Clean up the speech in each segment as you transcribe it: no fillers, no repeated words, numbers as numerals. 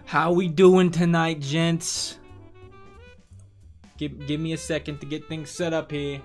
How we doing tonight, gents? Give me a second to get things set up here.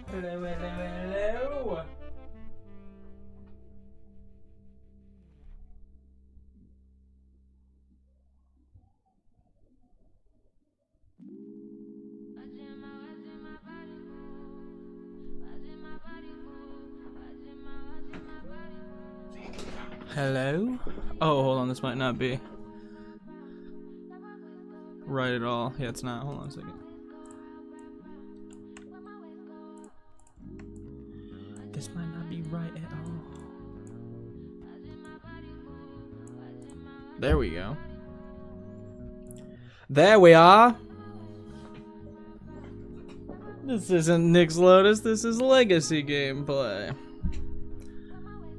Hello. Hello? Oh, hold on, this might not be right at all. Yeah, it's not. Hold on a second. This might not be right at all. There we go. There we are. This isn't Nick's Lotus, this is Legacy gameplay.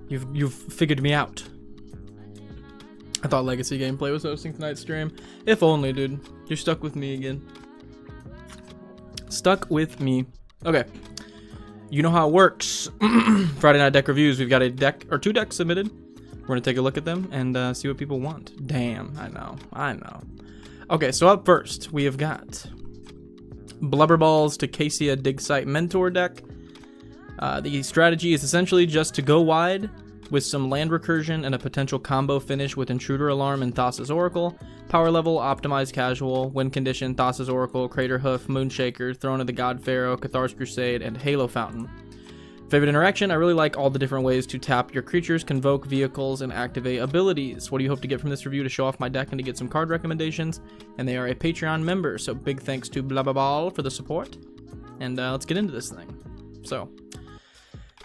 You've figured me out. I thought Legacy gameplay was hosting tonight's stream. If only, dude. You're stuck with me again. Stuck with me. Okay. You know how it works. Friday night deck reviews. We've got a deck or two decks submitted. We're gonna take a look at them and see what people want. Damn, I know. Okay, so up first we have got Blubberball's Tocasia Dig Site Mentor deck. The strategy is essentially just to go wide with some land recursion and a potential combo finish with Intruder Alarm and Thassa's Oracle. Power level, optimized casual, win condition, Thassa's Oracle, Crater Hoof, Moonshaker, Throne of the God Pharaoh, Cathar's Crusade, and Halo Fountain. Favorite interaction? I really like all the different ways to tap your creatures, convoke vehicles, and activate abilities. What do you hope to get from this review? To show off my deck and to get some card recommendations. And they are a Patreon member, so big thanks to Blababall for the support. And let's get into this thing. So,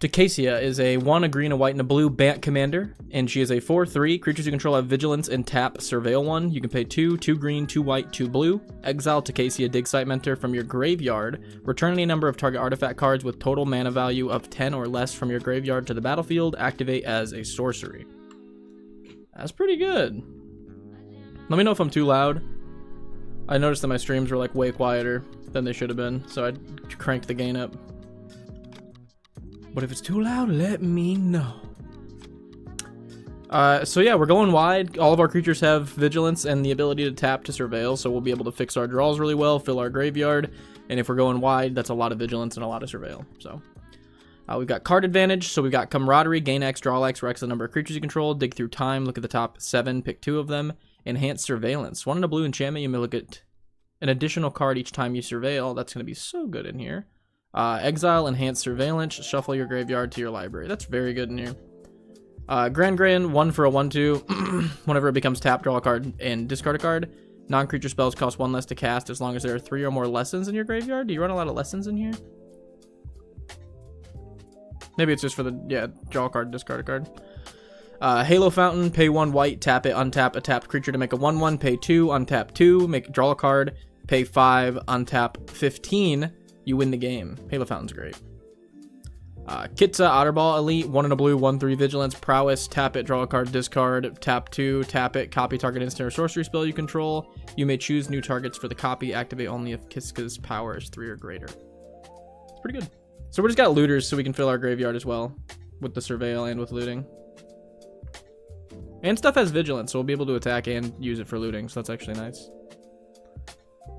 Tocasia is a 1, a green, a white, and a blue Bant commander, and she is a 4/3. Creatures you control have vigilance and tap surveil 1. You can pay 2, 2 green, 2 white, 2 blue. Exile Tocasia Dig Site Mentor from your graveyard. Return any number of target artifact cards with total mana value of 10 or less from your graveyard to the battlefield. Activate as a sorcery. That's pretty good. Let me know if I'm too loud. I noticed that my streams were like way quieter than they should have been, so I cranked the gain up. But if it's too loud, let me know. So yeah, we're going wide. All of our creatures have vigilance and the ability to tap to surveil, so we'll be able to fix our draws really well, fill our graveyard, and if we're going wide, that's a lot of vigilance and a lot of surveil. So we've got card advantage, so we've got Camaraderie, gain X, draw X, for X the number of creatures you control, dig through time, look at the top 7, pick 2 of them, enhance surveillance. 1 in a blue enchantment, you may look at an additional card each time you surveil. That's going to be so good in here. Exile, enhance surveillance, shuffle your graveyard to your library. That's very good in here. Grand, 1 for a 1/2. Whenever it becomes tapped, draw a card and discard a card. Non-creature spells cost 1 less to cast as long as there are 3 or more lessons in your graveyard. Do you run a lot of lessons in here? Maybe it's just for the, yeah, draw a card, discard a card. Halo Fountain, pay 1 white, tap it, untap a tapped creature to make a 1/1, pay 2, untap 2, draw a card, pay 5, untap 15, you win the game. Halo Fountain's great. Kitsa, Otterball Elite, 1 in a blue, 1/3 vigilance, prowess, tap it, draw a card, discard, tap 2, tap it, copy target instant or sorcery spell you control. You may choose new targets for the copy, activate only if Kiska's power is 3 or greater. It's pretty good. So we just got looters so we can fill our graveyard as well with the surveil and with looting. And stuff has vigilance, so we'll be able to attack and use it for looting, so that's actually nice.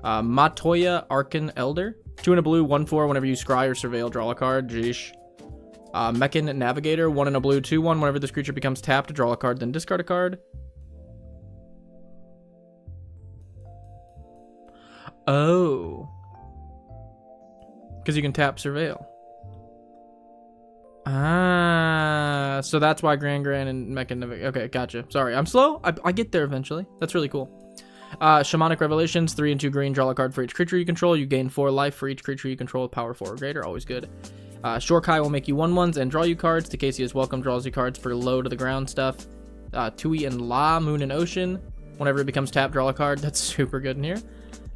Matoya Arcan Elder, 2 in a blue, 1/4, whenever you scry or surveil, draw a card. Jeesh. Mechan Navigator, 1 in a blue, 2/1, whenever this creature becomes tapped, draw a card, then discard a card. Oh. Because you can tap surveil. Ah, so that's why Gran and Mechan Navigator. Okay, gotcha. Sorry, I'm slow. I get there eventually. That's really cool. Shamanic Revelations, 3 and 2 green, draw a card for each creature you control. You gain 4 life for each creature you control with power 4 or greater. Always good. Shorkai will make you 1/1s and draw you cards. Tocasia is welcome, draws you cards for low to the ground stuff. Tui and La, Moon and Ocean. Whenever it becomes tapped, draw a card. That's super good in here.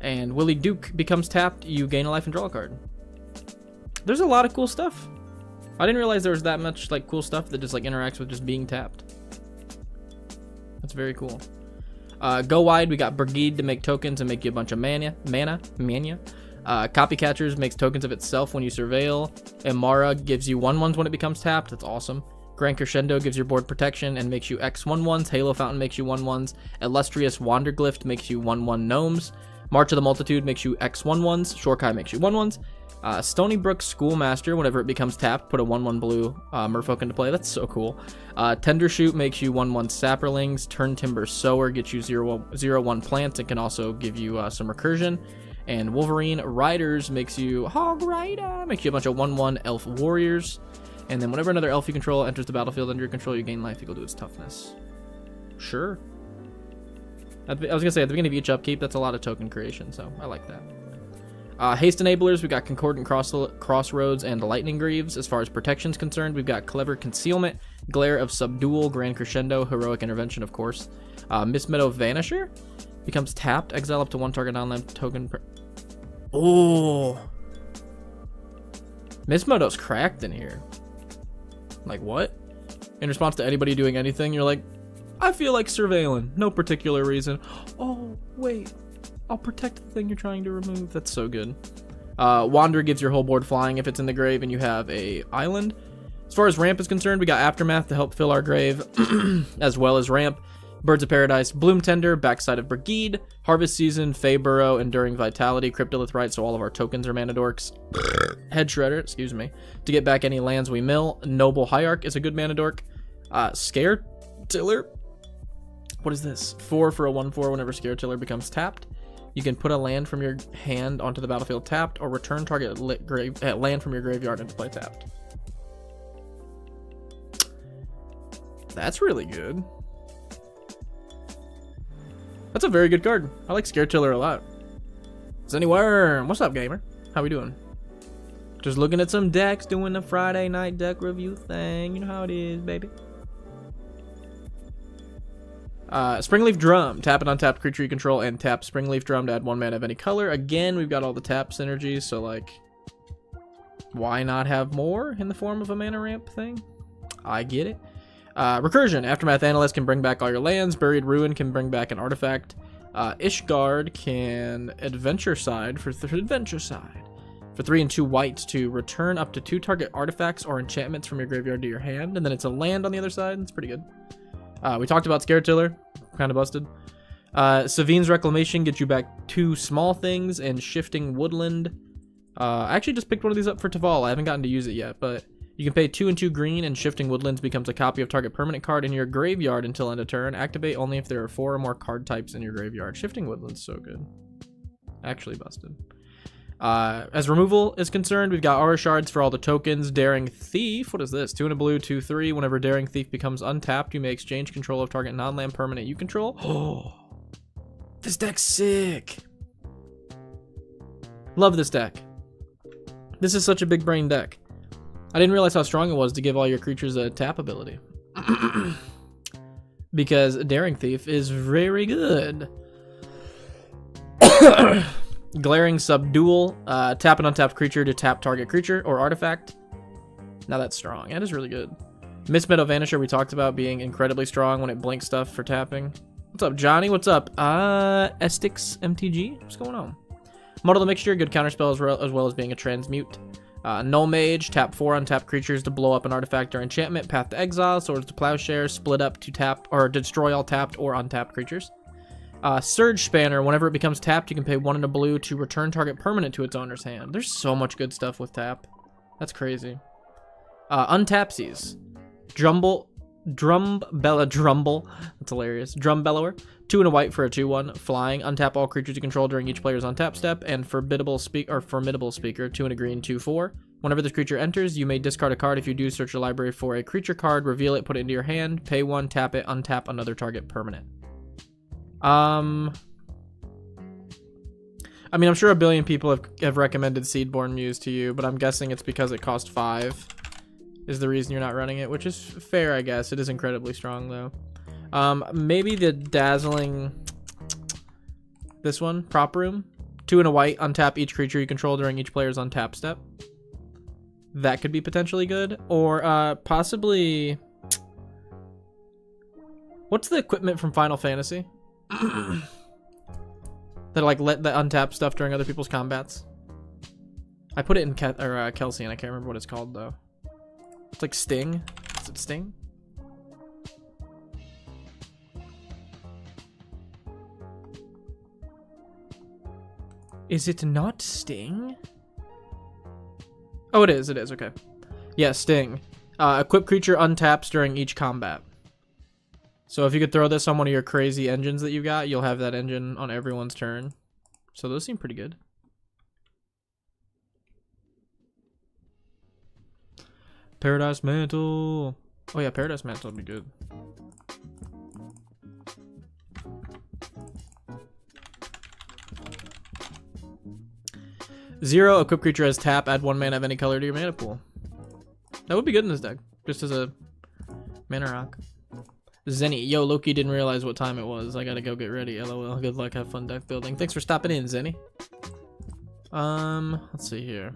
And Willie Duke becomes tapped, you gain a life and draw a card. There's a lot of cool stuff. I didn't realize there was that much like cool stuff that just like interacts with just being tapped. That's very cool. Go wide, we got Brigade to make tokens and make you a bunch of mana. Copy Catchers makes tokens of itself when you surveil. Imara gives you 1/1s when it becomes tapped. That's awesome. Grand Crescendo gives your board protection and makes you X 1/1s. Halo Fountain makes you 1/1s. Illustrious Wanderglyph makes you 1/1 gnomes. March of the Multitude makes you X 1/1s. Shorkai makes you 1/1s. Stony Brook Schoolmaster, whenever it becomes tapped, put a 1/1 blue merfolk into play. That's so cool. Tender Shoot makes you 1/1 Sapperlings. Turn Timber Sower gets you 0/1 plants and can also give you some recursion. And Wolverine Riders makes you Hog Rider, makes you a bunch of 1/1 Elf Warriors. And then whenever another elf you control enters the battlefield under your control, you gain life equal to its toughness. Sure. I was gonna say at the beginning of each upkeep, that's a lot of token creation, so I like that. Haste enablers, we got Concordant Crossroads and Lightning Greaves. As far as protection's concerned, we've got Clever Concealment, Glare of Subdual, Grand Crescendo, Heroic Intervention, of course. Miss Meadow Vanisher becomes tapped, exile up to 1 target non-land token. Oh, Miss Meadow's cracked in here. Like what? In response to anybody doing anything, you're like, I feel like surveilling, no particular reason. Oh wait. I'll protect the thing you're trying to remove. That's so good. Wander gives your whole board flying if it's in the grave and you have a island. As far as ramp is concerned, we got Aftermath to help fill our grave, as well as ramp. Birds of Paradise, Bloom Tender, Backside of Brigade, Harvest Season, Fey Burrow, Enduring Vitality, Cryptolith Rite, so all of our tokens are mana dorks. Head Shredder, excuse me, to get back any lands we mill. Noble Hierarch is a good mana dork. Scare Tiller. What is this? 4 for a 1/4 whenever Scare Tiller becomes tapped. You can put a land from your hand onto the battlefield tapped, or return target land from your graveyard into play tapped. That's really good. That's a very good card. I like Scare Tiller a lot. Zennyworm, what's up, gamer? How we doing? Just looking at some decks, doing the Friday night deck review thing. You know how it is, baby. Springleaf Drum, tap an untapped creature you control and tap Springleaf Drum to add 1 mana of any color. Again, we've got all the tap synergies, so like, why not have more in the form of a mana ramp thing? I get it. Recursion, Aftermath Analyst can bring back all your lands. Buried Ruin can bring back an artifact. Ishgard can Adventure Side for 3 and 2 white to return up to 2 target artifacts or enchantments from your graveyard to your hand, and then it's a land on the other side. It's pretty good. We talked about Scare Tiller, kind of busted. Savine's Reclamation gets you back 2 small things, and Shifting Woodland. I actually just picked one of these up for Taval. I haven't gotten to use it yet, but you can pay 2 and 2 green, and Shifting Woodlands becomes a copy of target permanent card in your graveyard until end of turn. Activate only if there are 4 or more card types in your graveyard. Shifting Woodlands, so good. Actually busted. As removal is concerned, we've got Aura Shards for all the tokens. Daring Thief, what is this? 2 and a blue, 2/3. Whenever Daring Thief becomes untapped, you may exchange control of target non-land permanent you control. Oh, This deck's sick. Love this deck. This is such a big brain deck. I didn't realize how strong it was to give all your creatures a tap ability. Because Daring Thief is very good. Glaring Subdual. Tap an untapped creature to tap target creature or artifact. Now that's strong. That is really good. Mist Meadow Vanisher we talked about being incredibly strong when it blinks stuff for tapping. What's up, Johnny? What's up? Estix MTG? What's going on? Muddle the Mixture, good counterspell as well as being a transmute. Null Mage, tap 4 untapped creatures to blow up an artifact or enchantment. Path to Exile, Swords to Plowshare, split up to tap or destroy all tapped or untapped creatures. Surge Spanner, whenever it becomes tapped, you can pay 1 and a blue to return target permanent to its owner's hand. There's so much good stuff with tap. That's crazy. Untapsies. Drumble. That's hilarious. Drum Bellower. 2 and a white for a 2/1. Flying. Untap all creatures you control during each player's untap step. And Formidable Speaker. 2 and a green, 2/4. Whenever this creature enters, you may discard a card. If you do, search your library for a creature card, reveal it, put it into your hand, pay 1, tap it, untap another target permanent. I mean, I'm sure a billion people have recommended Seedborn Muse to you, but I'm guessing it's because it cost 5 is the reason you're not running it, which is fair, I guess. It is incredibly strong, though. Maybe the Dazzling... This one, Prop Room. 2 and a white, untap each creature you control during each player's untap step. That could be potentially good. Or possibly... What's the equipment from Final Fantasy? That like let the untap stuff during other people's combats. I put it in Kelsey and I can't remember what it's called though. It's like Sting. Is it Sting? Is it not Sting? Oh, it is. It is. Okay. Yeah, Sting. Equip creature untaps during each combat. So if you could throw this on one of your crazy engines that you got, you'll have that engine on everyone's turn. So those seem pretty good. Paradise Mantle. Oh yeah, Paradise Mantle would be good. Zero, equip creature as tap, add 1 mana of any color to your mana pool. That would be good in this deck, just as a mana rock. Zenny, yo, Loki didn't realize what time it was. I gotta go get ready. LOL. Good luck, have fun deck building. Thanks for stopping in, Zenny. Let's see here.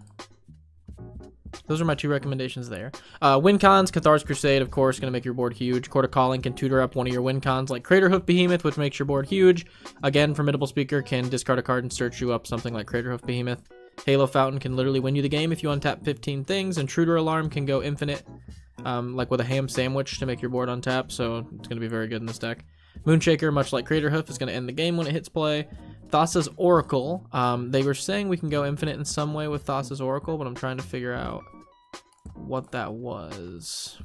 Those are my 2 recommendations there. Win cons, Cathar's Crusade, of course, gonna make your board huge. Court of Calling can tutor up one of your win cons, like Craterhoof Behemoth, which makes your board huge. Again, Formidable Speaker can discard a card and search you up something like Craterhoof Behemoth. Halo Fountain can literally win you the game if you untap 15 things. Intruder Alarm can go infinite. Like with a ham sandwich to make your board untap, so it's going to be very good in this deck. Moonshaker, much like Craterhoof, is going to end the game when it hits play. Thassa's Oracle, they were saying we can go infinite in some way with Thassa's Oracle, but I'm trying to figure out what that was.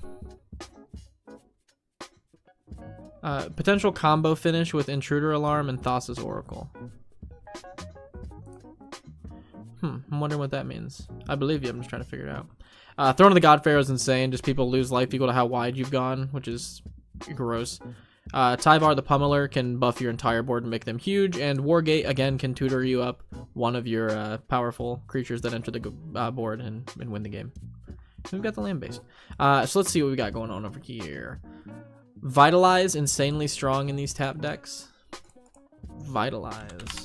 Potential combo finish with Intruder Alarm and Thassa's Oracle. I'm wondering what that means. I believe you, I'm just trying to figure it out. Throne of the God Pharaoh is insane. Just people lose life equal to how wide you've gone, which is gross. Tyvar the Pummeler can buff your entire board and make them huge. And Wargate, again, can tutor you up one of your powerful creatures that enter the board and win the game. We've got the land base. So let's see what we got going on over here. Vitalize, insanely strong in these tap decks. Vitalize.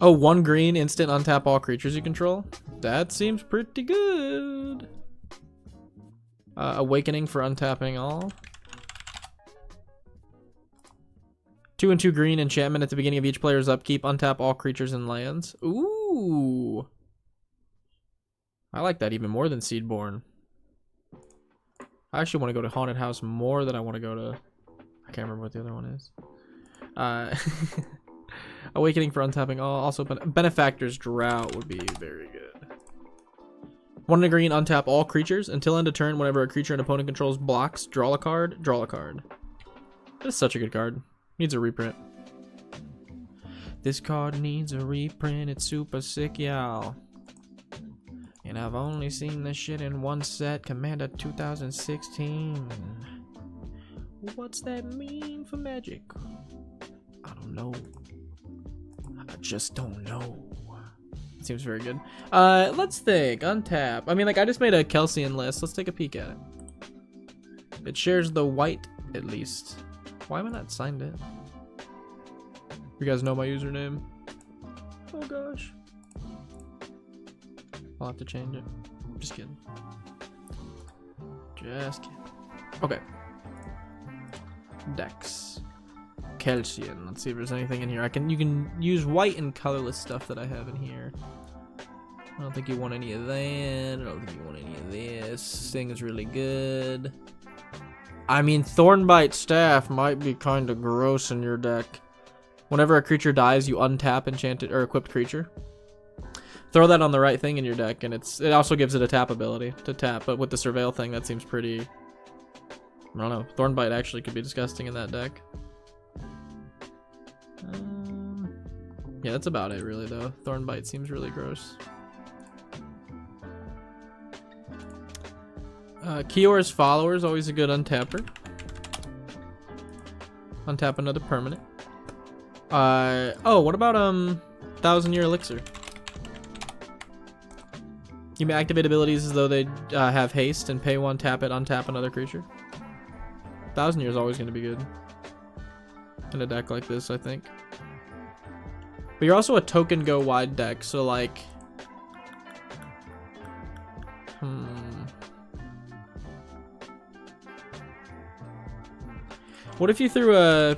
Oh, 1 green, instant untap all creatures you control. That seems pretty good. Awakening for untapping all. 2 and 2 green, enchantment at the beginning of each player's upkeep. Untap all creatures and lands. Ooh. I like that even more than Seedborn. I actually want to go to Haunted House more than I want to go to... I can't remember what the other one is. Awakening for untapping all. Also, Benefactor's Drought would be very good. 1 and a green, untap all creatures. Until end of turn, whenever a creature an opponent controls blocks, draw a card, draw a card. That is such a good card. Needs a reprint. This card needs a reprint. It's super sick, y'all. And I've only seen this shit in one set. Commander 2016. What's that mean for magic? I don't know. I just don't know. Seems very good. Let's think. Untap. I mean, like, I just made a Kelsian list. Let's take a peek at it. It shares the white, at least. Why am I not signed in? You guys know my username? Oh, gosh. I'll have to change it. Just kidding. Just kidding. Okay. Dex. Kelsian. Let's see if there's anything in here. You can use white and colorless stuff that I have in here. I don't think you want any of that. I don't think you want any of this. This thing is really good. I mean, Thornbite Staff might be kind of gross in your deck. Whenever a creature dies, you untap enchanted or equipped creature. Throw that on the right thing in your deck, and it also gives it a tap ability to tap. But with the Surveil thing, that seems pretty... I don't know. Thornbite actually could be disgusting in that deck. Yeah, that's about it, really, though. Thornbite seems really gross. Kior's Follower is always a good untapper. Untap another permanent. Oh, what about 1,000 Year Elixir? You may activate abilities as though they have haste and pay 1, tap it, untap another creature. 1,000 Year is always going to be good in a deck like this, I think. But you're also a token go wide deck, so like... What if you threw a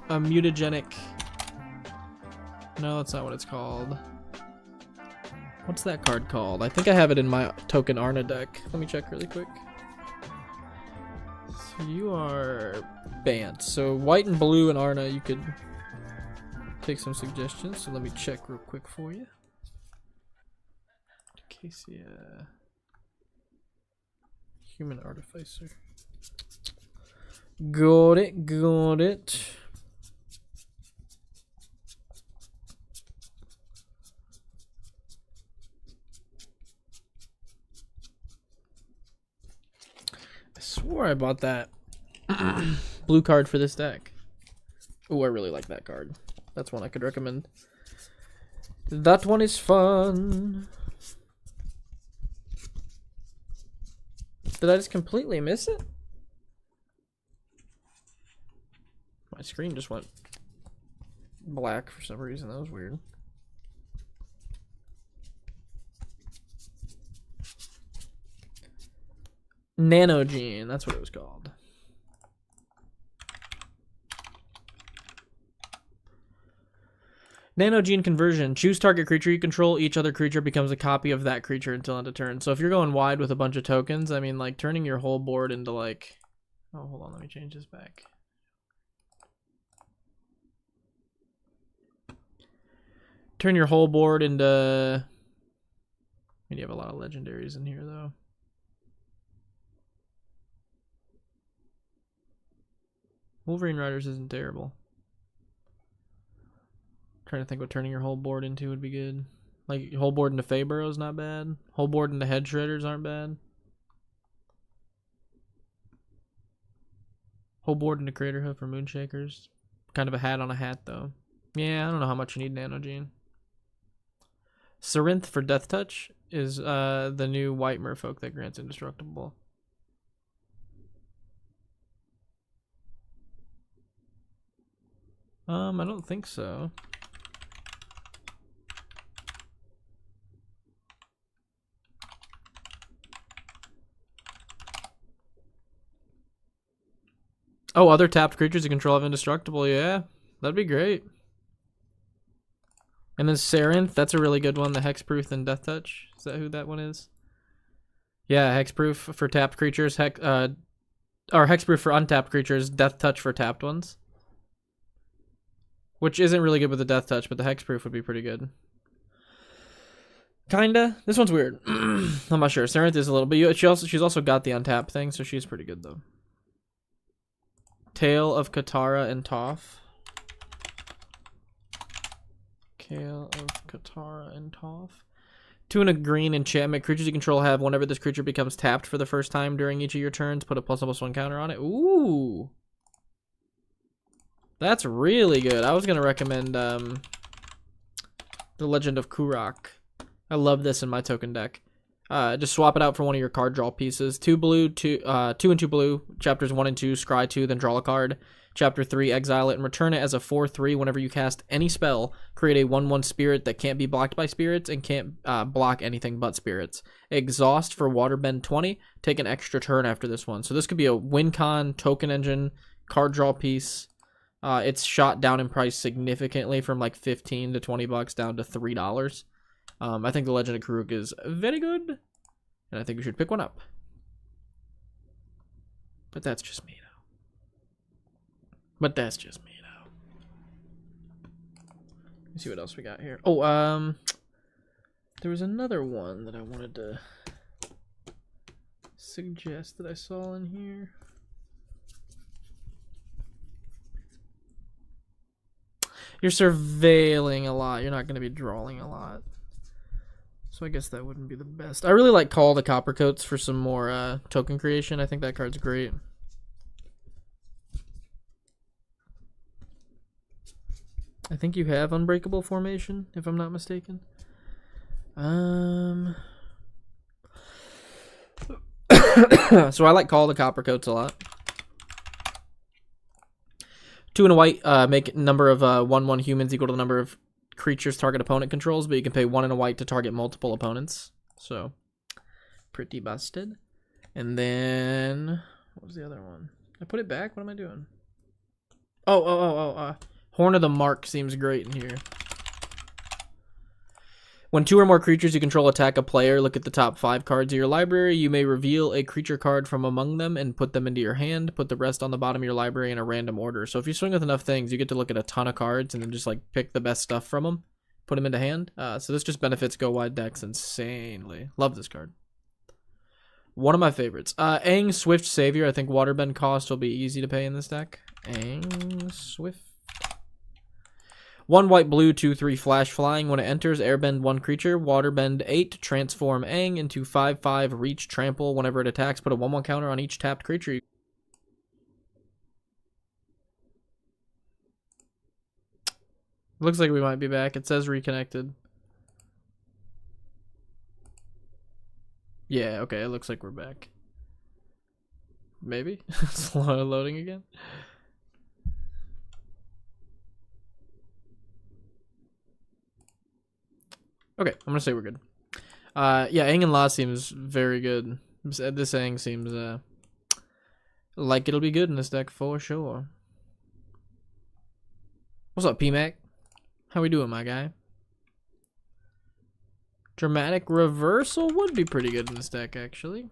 mutagenic... No, that's not what it's called. What's that card called? I think I have it in my token Arna deck. Let me check really quick. So you are banned. So white and blue and Arna, you could take some suggestions. So let me check real quick for you. Tocasia. Human Artificer. Got it, got it. I swore I bought that blue card for this deck. Oh, I really like that card. That's one I could recommend. That one is fun. Did I just completely miss it? My screen just went black for some reason. That was weird. Nanogene, that's what it was called. Nanogene conversion. Choose target creature you control. Each other creature becomes a copy of that creature until end of turn. So if you're going wide with a bunch of tokens, I mean, like, turning your whole board into, like... Oh, hold on, let me change this back. Turn your whole board into... I mean, you have a lot of legendaries in here, though. Wolverine Riders isn't terrible. Trying to think what turning your whole board into would be good. Like, whole board into Feyburrow's not bad. Whole board into Head Shredders aren't bad. Whole board into Craterhoof or Moonshakers. Kind of a hat on a hat, though. Yeah, I don't know how much you need Nanogene. Sarinth for Death Touch is the new white merfolk that grants indestructible. I don't think so. Oh, other tapped creatures you control have indestructible. Yeah, that'd be great. And then Sarinth, that's a really good one. The Hexproof and Death Touch. Is that who that one is? Yeah, Hexproof for tapped creatures. Or Hexproof for untapped creatures. Death Touch for tapped ones. Which isn't really good with the Death Touch, but the Hexproof would be pretty good. Kinda. This one's weird. I'm not sure. Sarinth is a little bit. She's also got the untap thing, so she's pretty good though. Tale of Katara and Toph. Tale of Katara and Toph. 2 and a green enchantment. Creatures you control have, whenever this creature becomes tapped for the first time during each of your turns, put a +1/+1 counter on it. Ooh. That's really good. I was going to recommend The Legend of Kurok. I love this in my token deck. Just swap it out for one of your card draw pieces. 2 blue, 2 and 2 blue. Chapters 1 and 2, scry 2, then draw a card. Chapter 3, exile it and return it as a 4/3. Whenever you cast any spell, create a 1/1 spirit that can't be blocked by spirits and can't block anything but spirits. Exhaust for Waterbend 20. Take an extra turn after this one. So this could be a win con, token engine, card draw piece. It's shot down in price significantly from like 15 to 20 bucks down to $3. I think the Legend of Kurok is very good, and I think we should pick one up. But that's just me, though. Let's see what else we got here. Oh, there was another one that I wanted to suggest that I saw in here. You're surveilling a lot. You're not going to be drawing a lot. So I guess that wouldn't be the best. I really like Call the Coppercoats for some more token creation. I think that card's great. I think you have Unbreakable Formation, if I'm not mistaken. So I like Call the Coppercoats a lot. 2 and a white, make number of 1/1 humans equal to the number of creatures target opponent controls, but you can pay 1 and a white to target multiple opponents. So, pretty busted. And then, what was the other one? I put it back? What am I doing? Horn of the Mark seems great in here. When 2 or more creatures you control attack a player, look at the top 5 cards of your library. You may reveal a creature card from among them and put them into your hand. Put the rest on the bottom of your library in a random order. So if you swing with enough things, you get to look at a ton of cards and then just like pick the best stuff from them, put them into hand. So this just benefits Go Wide decks insanely. Love this card. One of my favorites. Aang Swift Savior. I think Waterbend cost will be easy to pay in this deck. Aang Swift. 1 white, blue, 2/3 flash flying. When it enters, airbend 1 creature. Waterbend 8. Transform Aang into 5/5 reach trample. Whenever it attacks, put a 1/1 counter on each tapped creature. Looks like we might be back. It says reconnected. Yeah, okay. It looks like we're back. Maybe? Slow loading again. Okay, I'm gonna say we're good. Yeah, Aang and La seems very good. This Aang seems like it'll be good in this deck for sure. What's up, P-Mac? How we doing, my guy? Dramatic Reversal would be pretty good in this deck, actually.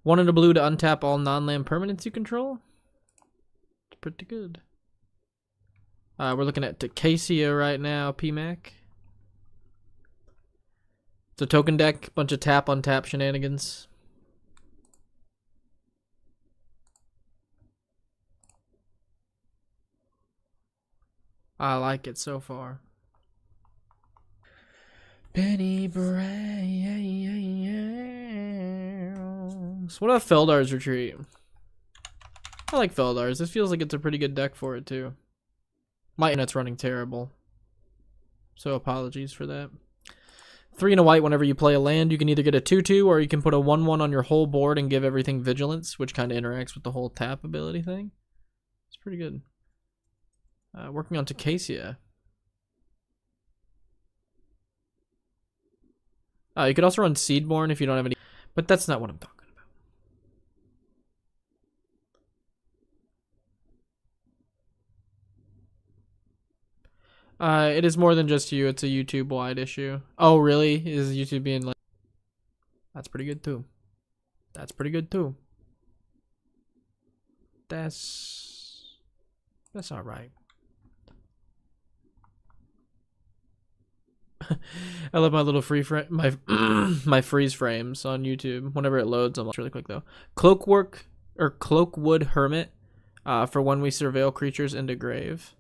1 and a blue to untap all non-land permanents you control. It's pretty good. We're looking at Tocasia right now, P-Mac. It's a token deck, bunch of tap on tap shenanigans. I like it so far. Penny Browns. What about Feldar's Retreat? I like Feldar's. This feels like it's a pretty good deck for it too. My internet's running terrible, so apologies for that. 3 and a white, whenever you play a land, you can either get a 2/2 or you can put a 1/1 on your whole board and give everything vigilance, which kind of interacts with the whole tap ability thing. It's pretty good. Working on Tocasia. You could also run Seedborn if you don't have any, but that's not what I'm talking about. It is more than just you. It's a YouTube-wide issue. Oh, really? Is YouTube being like... That's pretty good, too. That's pretty good, too. That's all right. I love my little my freeze frames on YouTube. Whenever it loads, I'm really quick though. Cloakwood Hermit, for when we surveil creatures into grave.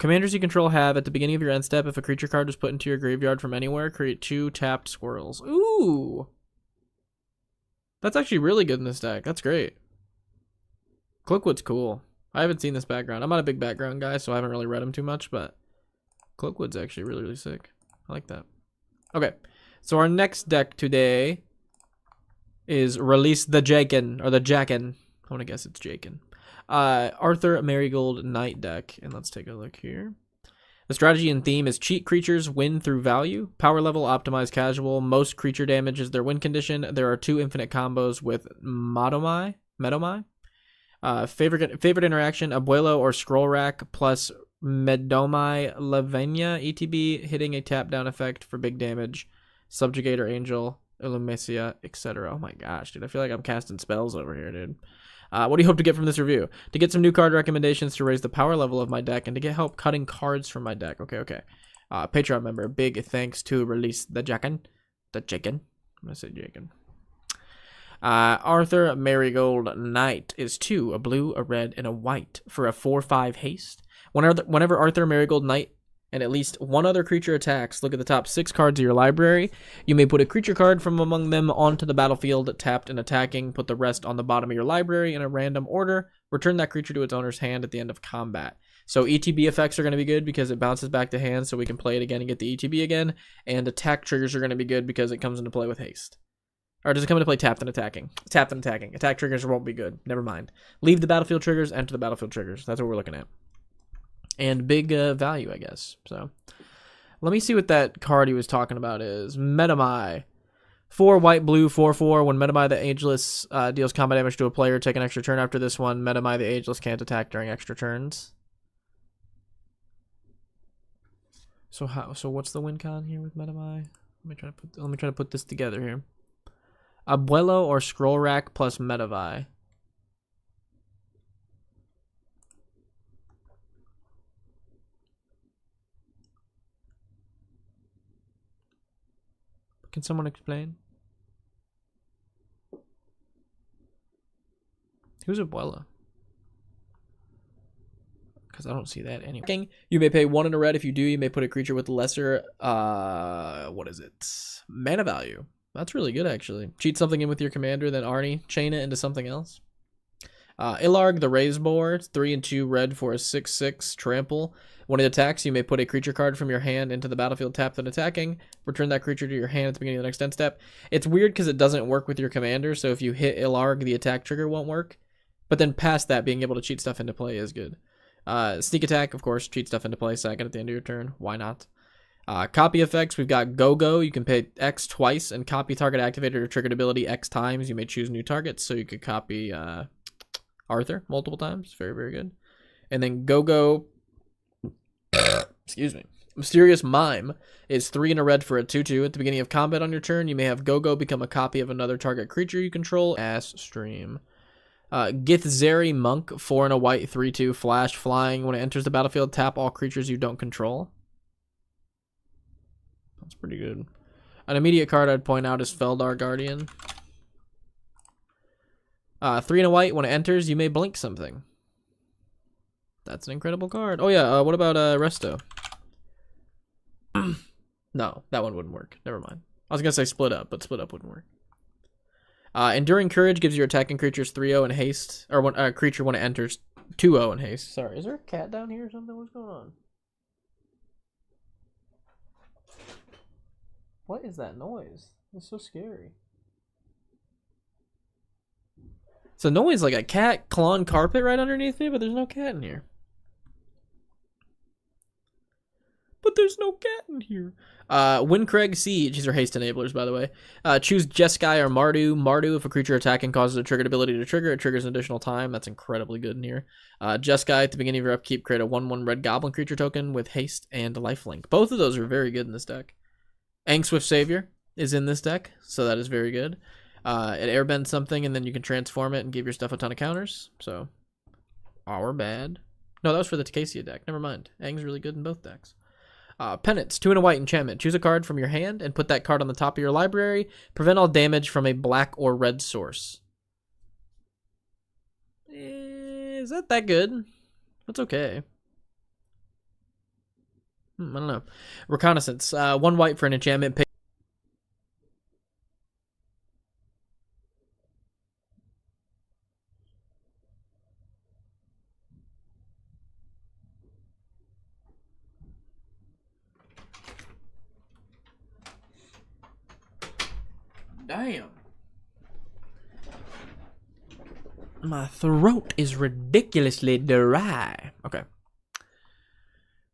Commanders you control have, at the beginning of your end step, if a creature card is put into your graveyard from anywhere, create 2 tapped squirrels. Ooh! That's actually really good in this deck. That's great. Cloakwood's cool. I haven't seen this background. I'm not a big background guy, so I haven't really read them too much, but Cloakwood's actually really, really sick. I like that. Okay, so our next deck today is Release the Jaken, or the Jacken. I want to guess it's Jaken. Arthur Marigold Knight deck, and let's take a look here. The strategy and theme is cheat creatures win through value. Power level, optimize casual. Most creature damage is their win condition. There are 2 infinite combos with Medomai. Favorite interaction, Abuelo or Scroll Rack plus Medomai Lavenia ETB, hitting a tap down effect for big damage. Subjugator Angel, Illumesia, etc. Oh my gosh, dude. I feel like I'm casting spells over here, dude. What do you hope to get from this review? To get some new card recommendations to raise the power level of my deck and to get help cutting cards from my deck. Okay. Patreon member, big thanks to Release the Jacken. I'm going to say Jacken. Arthur Marigold Knight is 2, a blue, a red, and a white for a 4/5 haste. Whenever Arthur Marigold Knight and at least one other creature attacks, look at the top 6 cards of your library. You may put a creature card from among them onto the battlefield, tapped and attacking. Put the rest on the bottom of your library in a random order. Return that creature to its owner's hand at the end of combat. So ETB effects are going to be good because it bounces back to hand so we can play it again and get the ETB again. And attack triggers are going to be good because it comes into play with haste. Or does it come into play tapped and attacking? Tapped and attacking. Attack triggers won't be good. Never mind. Leave the battlefield triggers, enter the battlefield triggers. That's what we're looking at. And big value, I guess. So let me see what that card he was talking about is. Medomai. 4 white, blue, 4/4. When Medomai the Ageless deals combat damage to a player, take an extra turn after this one. Medomai the Ageless can't attack during extra turns. So what's the win con here with Medomai? Let me try to put this together here. Abuelo or Scroll Rack plus Medomai. Can someone explain? Who's Abuela? Because I don't see that anywhere. You may pay 1 in a red. If you do, you may put a creature with lesser, what is it? Mana value. That's really good, actually. Cheat something in with your commander, then Arnie, chain it into something else. Ilarg, the Raise Boar, 3 and 2 red for a 6/6 trample. When it attacks, you may put a creature card from your hand into the battlefield tapped and attacking. Return that creature to your hand at the beginning of the next end step. It's weird because it doesn't work with your commander, so if you hit Ilarg, the attack trigger won't work. But then past that, being able to cheat stuff into play is good. Sneak attack, of course, cheat stuff into play, sack it at the end of your turn. Why not? Copy effects, we've got Go-Go. You can pay X twice and copy target activated or triggered ability X times. You may choose new targets, so you could copy Arthur multiple times. Very, very good. And then Go-Go, excuse me. Mysterious Mime is 3 and a red for a 2/2. At the beginning of combat on your turn, you may have Go-Go become a copy of another target creature you control. Ass stream. Githzeri Monk, 4 and a white, 3/2, flash, flying. When it enters the battlefield, tap all creatures you don't control. That's pretty good. An immediate card I'd point out is Feldar Guardian. 3 and a white, when it enters, you may blink something. That's an incredible card. Oh yeah, what about Resto? No, that one wouldn't work. Never mind. I was gonna say Split Up, but Split Up wouldn't work. Enduring Courage gives your attacking creatures 3/0 and haste, or when a creature when it enters 2/0 and haste. Sorry, is there a cat down here or something? What's going on? What is that noise? It's so scary. It's a noise like a cat clawing carpet right underneath me, but there's no cat in here. But there's no cat in here. Windcrag Siege. These are haste enablers, by the way. Choose Jeskai or Mardu. Mardu, if a creature attacking causes a triggered ability to trigger, it triggers an additional time. That's incredibly good in here. Jeskai, at the beginning of your upkeep, create a 1/1 red goblin creature token with haste and lifelink. Both of those are very good in this deck. Angswift Savior is in this deck, so that is very good. It airbends something, and then you can transform it and give your stuff a ton of counters. So, our bad. No, that was for the Tocasia deck. Never mind. Aang's really good in both decks. Penance, 2 and a white enchantment. Choose a card from your hand and put that card on the top of your library. Prevent all damage from a black or red source. Is that good? That's okay. I don't know. Reconnaissance. 1 white for an enchantment. Damn. My throat is ridiculously dry. Okay.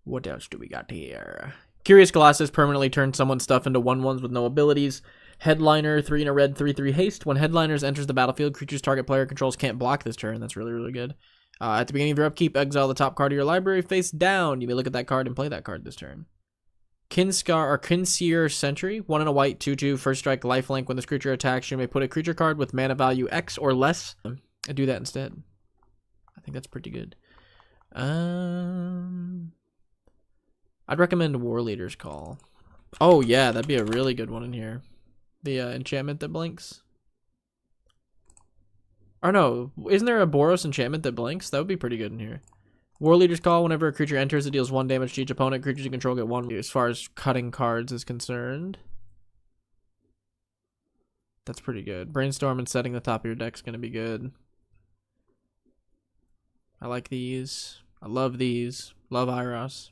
What else do we got here? Curious Colossus permanently turns someone's stuff into 1/1s with no abilities. Headliner, 3 in a red, 3/3 haste. When Headliners enters the battlefield, creatures target player controls can't block this turn. That's really, really good. At the beginning of your upkeep, exile the top card of your library face down. You may look at that card and play that card this turn. Kinseer Sentry, 1 in a white, 2/2, first strike, lifelink. When this creature attacks, you may put a creature card with mana value X or less. I do that instead. I think that's pretty good. I'd recommend War Leader's Call. Oh yeah, that'd be a really good one in here. The enchantment that blinks. Or no, isn't there a Boros enchantment that blinks? That would be pretty good in here. War Leader's Call, whenever a creature enters, it deals 1 damage to each opponent. Creatures you control get 1 as far as cutting cards is concerned. That's pretty good. Brainstorm and setting the top of your deck's going to be good. I like these. I love these. Love Iros.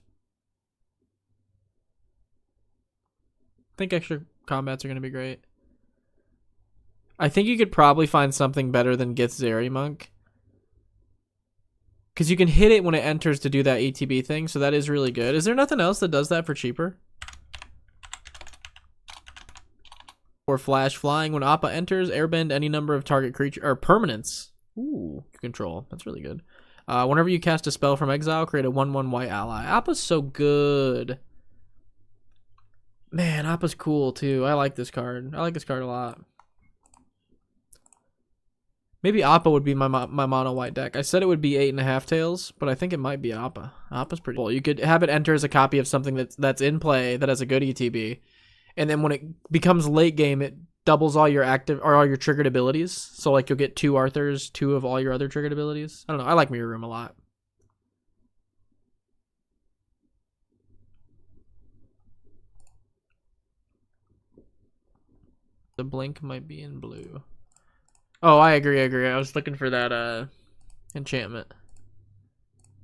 I think extra combats are going to be great. I think you could probably find something better than Githzeri Monk. Because you can hit it when it enters to do that ETB thing, so that is really good. Is there nothing else that does that for cheaper? Or Flash Flying. When Appa enters, airbend any number of target creature or permanents. Ooh, control. That's really good. Whenever you cast a spell from exile, create a 1/1 white ally. Appa's so good. Man, Appa's cool too. I like this card. I like this card a lot. Maybe Appa would be my mono white deck. I said it would be 8.5 tails, but I think it might be Appa. Appa's pretty cool. You could have it enter as a copy of something that's in play that has a good ETB, and then when it becomes late game, it doubles all your active or all your triggered abilities. So like you'll get 2 Arthurs, 2 of all your other triggered abilities. I don't know. I like Mirror Room a lot. The blink might be in blue. Oh, I agree. I was looking for that enchantment.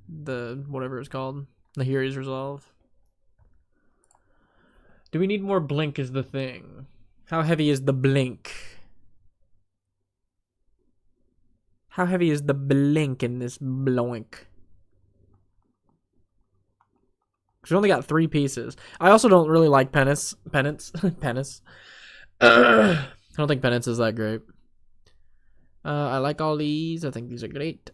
The whatever it's called. The Hiri's Resolve. Do we need more blink is the thing. How heavy is the blink? How heavy is the blink in this blink? Because we only got 3 pieces. I also don't really like Penance. Penance. I don't think Penance is that great. I like all these. I think these are great.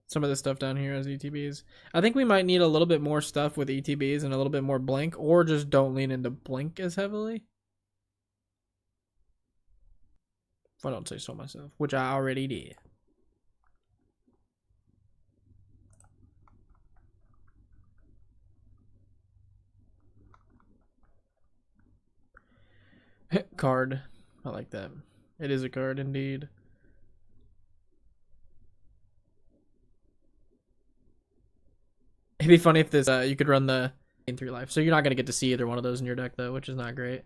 Some of this stuff down here has ETBs. I think we might need a little bit more stuff with ETBs and a little bit more blink, or just don't lean into blink as heavily. If I don't say so myself, which I already did. Card. I like that. It is a card indeed. It'd be funny if this you could run the in 3 life. So you're not gonna get to see either one of those in your deck though, which is not great.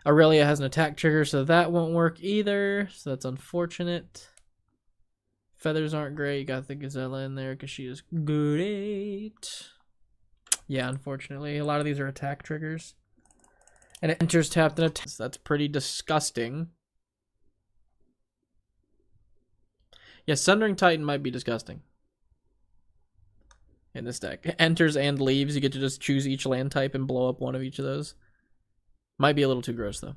Aurelia has an attack trigger, so that won't work either. So that's unfortunate. Feathers aren't great. You got the Gazella in there because she is great. Yeah, unfortunately, a lot of these are attack triggers. And it enters tapped and attacks. That's pretty disgusting. Yeah, Sundering Titan might be disgusting. In this deck. It enters and leaves. You get to just choose each land type and blow up one of each of those. Might be a little too gross, though.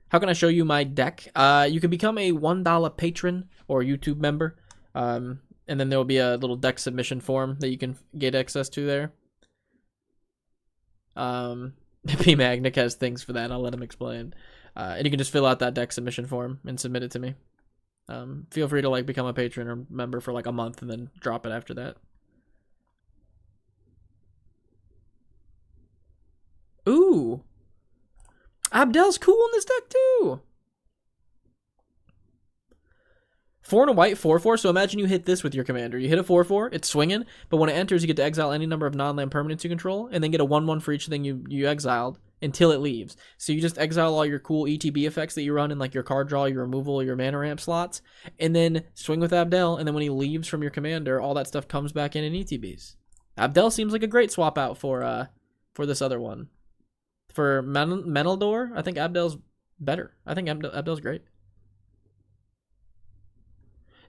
How can I show you my deck? You can become a $1 patron or YouTube member. And then there will be a little deck submission form that you can get access to there. P. Magnic has things for that. I'll let him explain. And you can just fill out that deck submission form and submit it to me. Feel free to like become a patron or member for like a month and then drop it after that. Ooh. Abdel's cool in this deck too. 4 and a white, 4/4. So imagine you hit this with your commander. You hit a 4/4, it's swinging, but when it enters, you get to exile any number of non-land permanents you control, and then get a 1/1 for each thing you exiled until it leaves. So you just exile all your cool ETB effects that you run in, like your card draw, your removal, your mana ramp slots, and then swing with Abdel, and then when he leaves from your commander, all that stuff comes back in ETBs. Abdel seems like a great swap out for this other one. For Menaldor, I think Abdel's better. I think Abdel's great.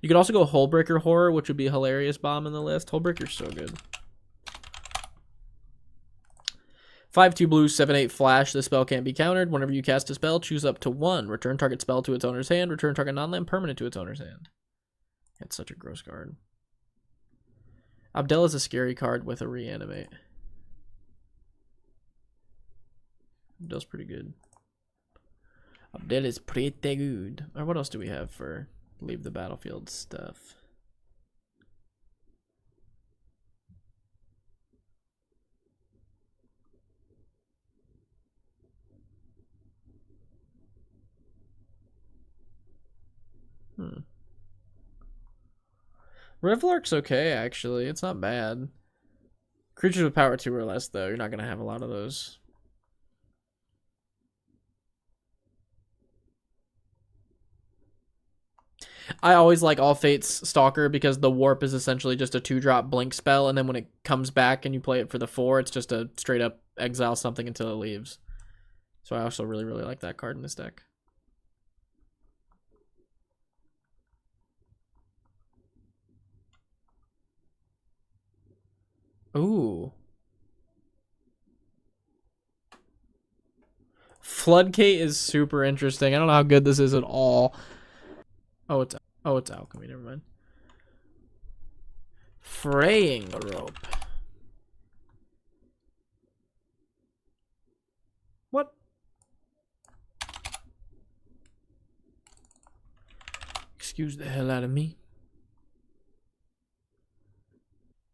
You could also go Hullbreaker Horror, which would be a hilarious bomb in the list. Hullbreaker's so good. 5/2 blue, 7/8 flash. The spell can't be countered. Whenever you cast a spell, choose up to 1. Return target spell to its owner's hand. Return target non-land permanent to its owner's hand. It's such a gross card. Abdel is a scary card with a reanimate. Abdel's pretty good. Abdel is pretty good. Or what else do we have for leave the battlefield stuff? Revlark's okay, actually. It's not bad. Creatures with power 2 or less, though. You're not going to have a lot of those. I always like All Fate's Stalker because the warp is essentially just a 2-drop blink spell, and then when it comes back and you play it for the 4, it's just a straight up exile something until it leaves. So I also really, really like that card in this deck. Ooh. Floodgate is super interesting. I don't know how good this is at all. Oh, it's alchemy. Never mind. Fraying rope. What? Excuse the hell out of me.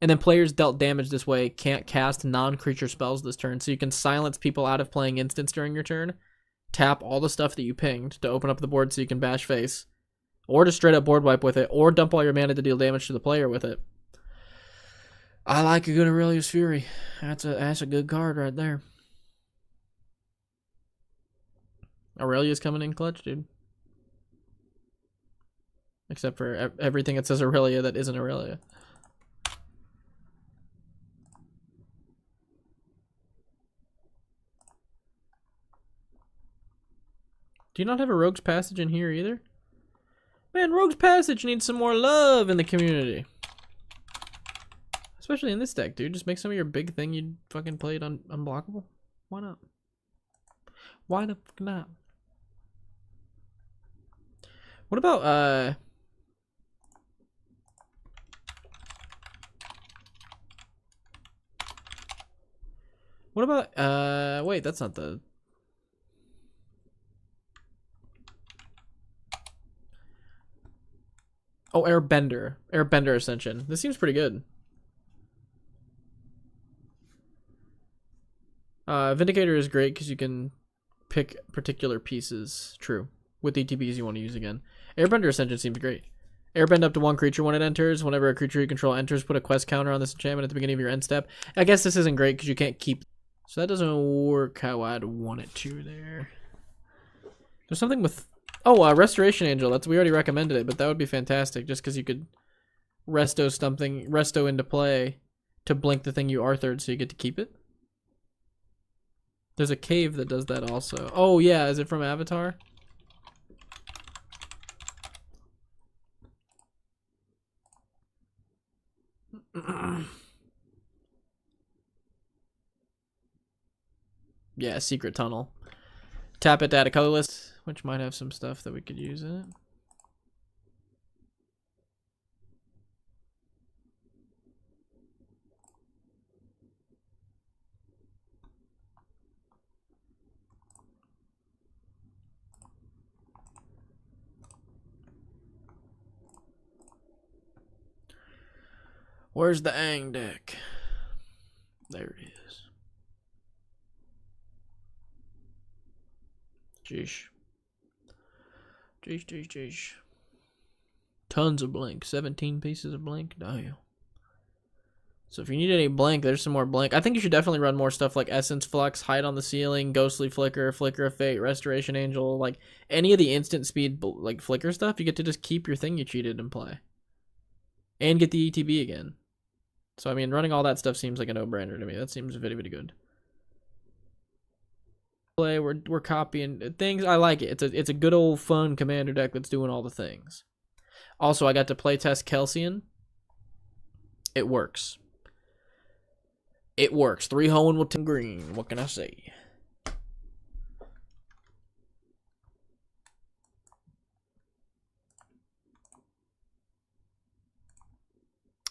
And then players dealt damage this way can't cast non-creature spells this turn, so you can silence people out of playing instants during your turn, tap all the stuff that you pinged to open up the board so you can bash face, or to straight up board wipe with it, or dump all your mana to deal damage to the player with it. I like a good Aurelius Fury. That's a good card right there. Aurelia's coming in clutch, dude. Except for everything that says Aurelia that isn't Aurelia. Do you not have a Rogue's Passage in here either? Man, Rogue's Passage needs some more love in the community. Especially in this deck, dude. Just make some of your big thing you fucking played unblockable. Why not? Why the fuck not? What about, What about, wait, that's not the... Oh, Airbender. Airbender Ascension. This seems pretty good. Vindicator is great because you can pick particular pieces. True. With ETBs you want to use again. Airbender Ascension seems great. Airbend up to 1 creature when it enters. Whenever a creature you control enters, put a quest counter on this enchantment at the beginning of your end step. I guess this isn't great because you can't keep... So that doesn't work how I'd want it to there. There's something with... Oh, Restoration Angel. We already recommended it, but that would be fantastic just because you could resto into play to blink the thing you Arthured so you get to keep it. There's a cave that does that also. Oh, yeah. Is it from Avatar? Yeah, Secret Tunnel. Tap it to add a color list, which might have some stuff that we could use in it. Where's the Aang deck? There it is. Jeesh. Jeesh. Tons of blink. 17 pieces of blink. Damn. So if you need any blink, there's some more blink. I think you should definitely run more stuff like Essence Flux, Hide on the Ceiling, Ghostly Flicker, Flicker of Fate, Restoration Angel. Like, any of the instant speed, like, flicker stuff, you get to just keep your thing you cheated and play. And get the ETB again. So, I mean, running all that stuff seems like a no-brainer to me. That seems very, very good. We're copying things. I like it. It's a good old fun commander deck that's doing all the things. Also, I got to play test Kelsian. It works. It works. 3 Hoenn with 10 green. What can I say?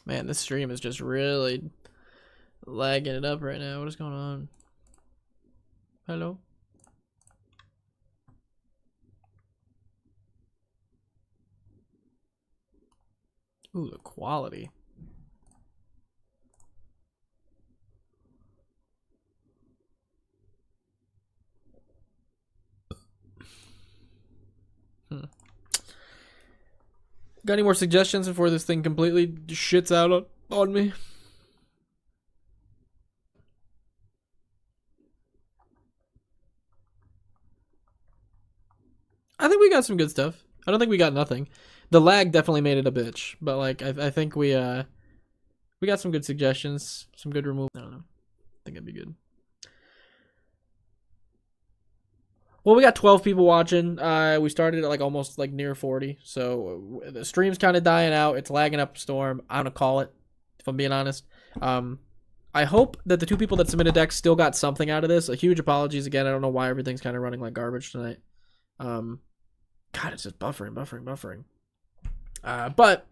Man, this stream is just really lagging it up right now. What is going on? Hello? Ooh, the quality. Got any more suggestions before this thing completely shits out on me? I think we got some good stuff. I don't think we got nothing. The lag definitely made it a bitch, but like I think we got some good suggestions, some good removal. I don't know. I think it'd be good. Well, we got 12 people watching. We started at like almost like near 40, so the stream's kind of dying out. It's lagging up a storm. I'm gonna call it, if I'm being honest. I hope that the 2 people that submitted decks still got something out of this. A huge apologies again. I don't know why everything's kind of running like garbage tonight. God, it's just buffering. But